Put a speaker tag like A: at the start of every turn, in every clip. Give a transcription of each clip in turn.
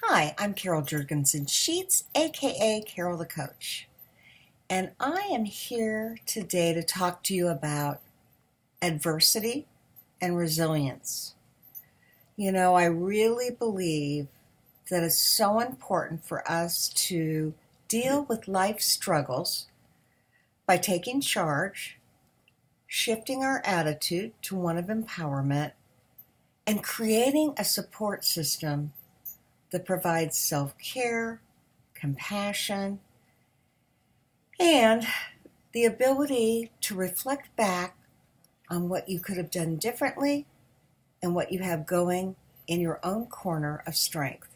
A: Hi, I'm Carol Jurgensen Sheets, aka Carol the Coach, and I am here today to talk to you about adversity and resilience. I really believe that it's so important for us to deal with life struggles by taking charge, shifting our attitude to one of empowerment, and creating a support system that provides self-care, compassion, and the ability to reflect back on what you could have done differently and what you have going in your own corner of strength.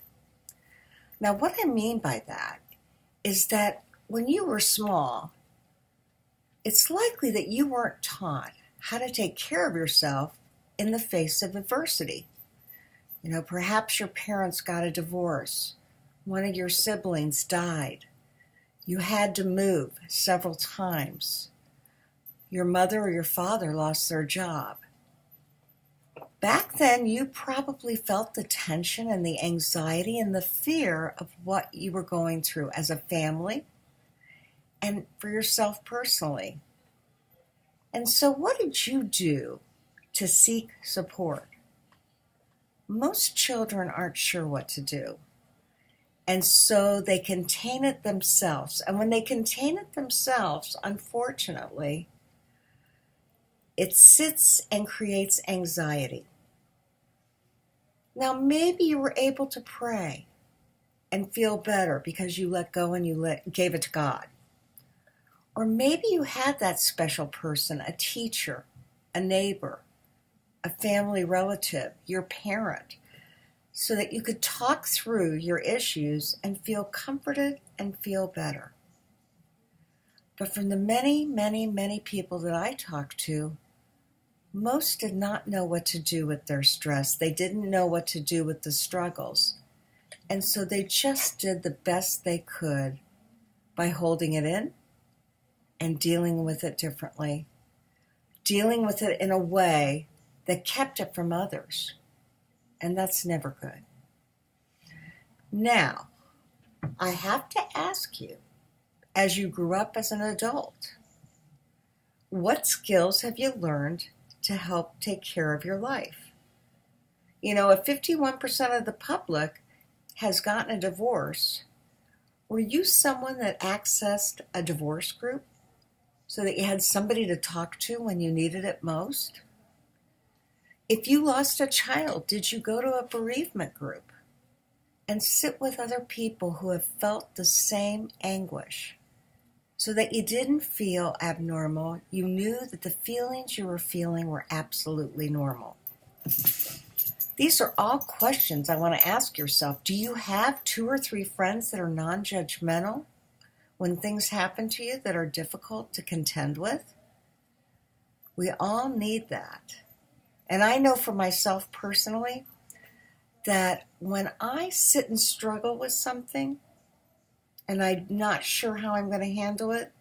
A: Now, what I mean by that is that when you were small, it's likely that you weren't taught how to take care of yourself in the face of adversity. Perhaps your parents got a divorce, one of your siblings died, you had to move several times, your mother or your father lost their job. Back then, you probably felt the tension and the anxiety and the fear of what you were going through as a family and for yourself personally. And so what did you do to seek support? Most children aren't sure what to do. And so they contain it themselves. And when they contain it themselves, unfortunately, it sits and creates anxiety. Now, maybe you were able to pray and feel better because you let go and gave it to God. Or maybe you had that special person, a teacher, a neighbor, a family relative, your parent, so that you could talk through your issues and feel comforted and feel better. But from the many, many, many people that I talked to, most did not know what to do with their stress. They didn't know what to do with the struggles. And so they just did the best they could by holding it in and dealing with it differently, dealing with it in a way that kept it from others. And that's never good. Now, I have to ask you, as you grew up as an adult, what skills have you learned to help take care of your life? If 51% of the public has gotten a divorce, were you someone that accessed a divorce group so that you had somebody to talk to when you needed it most? If you lost a child, did you go to a bereavement group and sit with other people who have felt the same anguish so that you didn't feel abnormal? You knew that the feelings you were feeling were absolutely normal. These are all questions I want to ask yourself. Do you have 2 or 3 friends that are non-judgmental when things happen to you that are difficult to contend with? We all need that. And I know for myself personally that when I sit and struggle with something and I'm not sure how I'm going to handle it,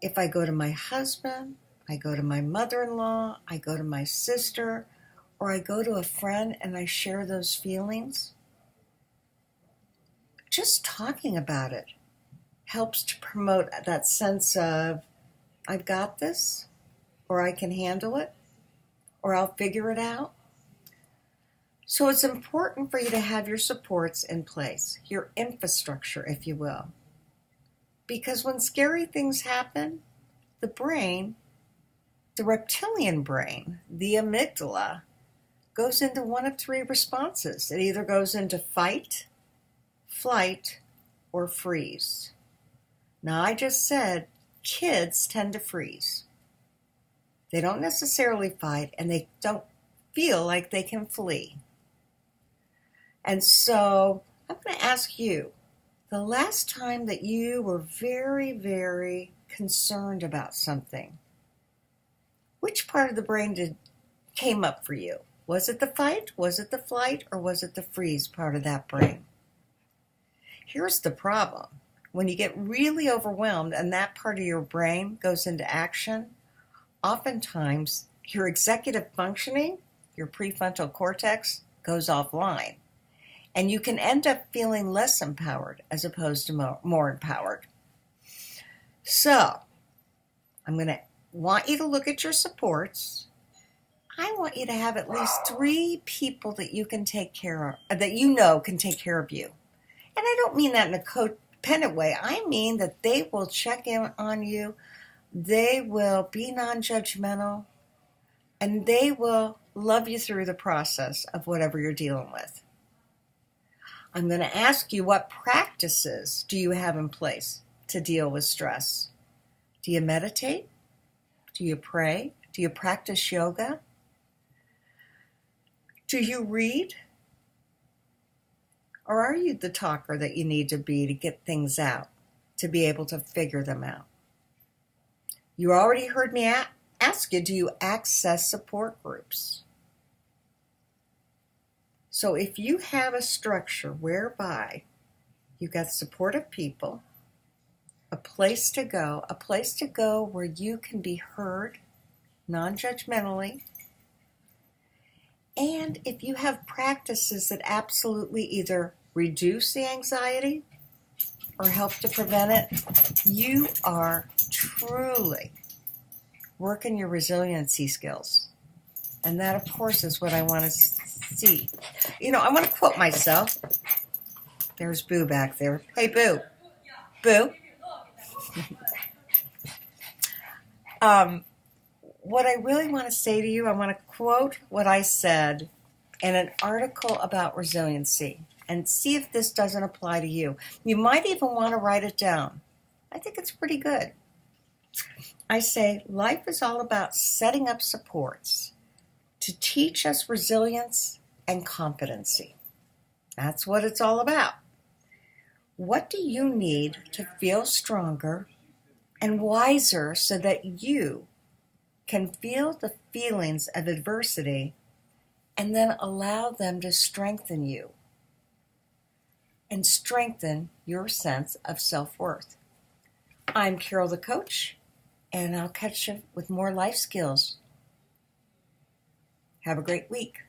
A: if I go to my husband, I go to my mother-in-law, I go to my sister, or I go to a friend and I share those feelings, just talking about it helps to promote that sense of, I've got this, or I can handle it, or I'll figure it out. So it's important for you to have your supports in place, your infrastructure, if you will. Because when scary things happen, the brain, the reptilian brain, the amygdala, goes into one of 3 responses. It either goes into fight, flight, or freeze. Now, I just said kids tend to freeze. They don't necessarily fight, and they don't feel like they can flee. And so I'm going to ask you, the last time that you were very, very concerned about something, which part of the brain came up for you? Was it the fight, was it the flight, or was it the freeze part of that brain? Here's the problem. When you get really overwhelmed and that part of your brain goes into action, oftentimes your executive functioning, your prefrontal cortex, goes offline. And you can end up feeling less empowered as opposed to more empowered. So, I'm going to want you to look at your supports. I want you to have at least 3 people that you can take care of, that you know can take care of you. And I don't mean that in a codependent way. I mean that they will check in on you, they will be non-judgmental, and they will love you through the process of whatever you're dealing with. I'm going to ask you, what practices do you have in place to deal with stress? Do you meditate? Do you pray? Do you practice yoga? Do you read? Or are you the talker that you need to be to get things out, to be able to figure them out? You already heard me ask you, do you access support groups? So if you have a structure whereby you got supportive people, a place to go where you can be heard non-judgmentally, and if you have practices that absolutely either reduce the anxiety or help to prevent it, you are truly working your resiliency skills. And that, of course, is what I want to see. I want to quote myself. There's Boo back there. Hey, Boo. Boo. What I really want to say to you, I want to quote what I said in an article about resiliency and see if this doesn't apply to you. You might even want to write it down. I think it's pretty good. I say, life is all about setting up supports to teach us resilience and competency. That's what it's all about. What do you need to feel stronger and wiser so that you can feel the feelings of adversity and then allow them to strengthen you and strengthen your sense of self-worth? I'm Carol the Coach, and I'll catch you with more life skills. Have a great week.